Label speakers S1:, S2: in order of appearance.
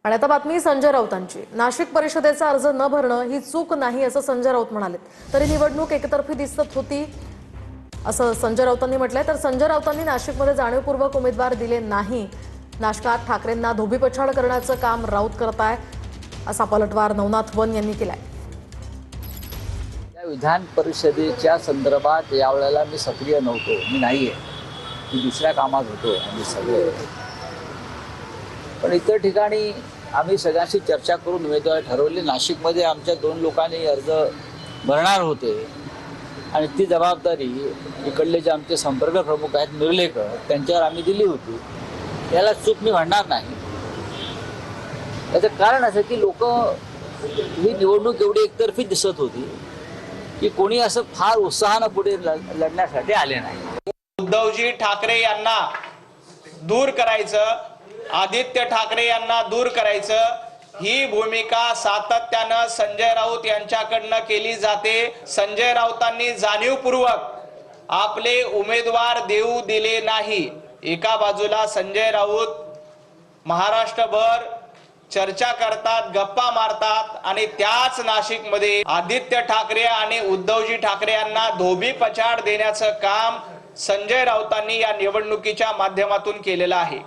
S1: आणि आता बातमी संजय राऊतांची। नाशिक परिषदेचा अर्ज न भरणं ही चूक नाही असं संजय राऊत म्हणाले। तरी निवडणूक एकतर्फी दिसत होती असं संजय राऊतांनी म्हटलंय। तर संजय राऊतांनी नाशिकमध्ये जाणीवपूर्वक उमेदवार दिले नाही। नाशिकात ठाकरेंना धोबीपछाड करण्याचं काम राऊत करताय असा पलटवार नवनाथ वन यांनी केलाय।
S2: विधान परिषदेच्या संदर्भात यावेळेला मी सक्रिय नव्हतो, मी नाहीये, मी दुसऱ्या कामात होतो आम्ही सगळे। पण इतर ठिकाणी आम्ही सगळ्यांशी चर्चा करून उमेदवार ठरवले। नाशिकमध्ये आमच्या 2 लोकांनी अर्ज भरणार होते आणि ती जबाबदारी इकडले जे आमचे संपर्क प्रमुख आहेत निर्लेकर त्यांच्यावर आम्ही दिली होती। याला चूक मी म्हणणार नाही। याचं कारण असं की लोक ही निवडणूक एवढी एकतर्फी दिसत होती की कोणी असं फार उत्साहानं पुढे लढण्यासाठी आले नाही।
S3: उद्धवजी ठाकरे यांना दूर करायचं, आदित्य ठाकरे यांना दूर करायचं, ही भूमिका सातत्यानं संजय राऊत यांच्याकडनं केली जाते। संजय राऊतांनी जाणीवपूर्वक आपले उमेदवार देऊ दिले नाही। एका बाजूला संजय राऊत महाराष्ट्रभर चर्चा करतात, गप्पा मारतात आणि त्याच नाशिकमध्ये आदित्य ठाकरे आणि उद्धवजी ठाकरे यांना धोबीपछाड देण्याचं काम संजय राऊतांनी या निवडणुकीच्या माध्यमातून केलेलं आहे।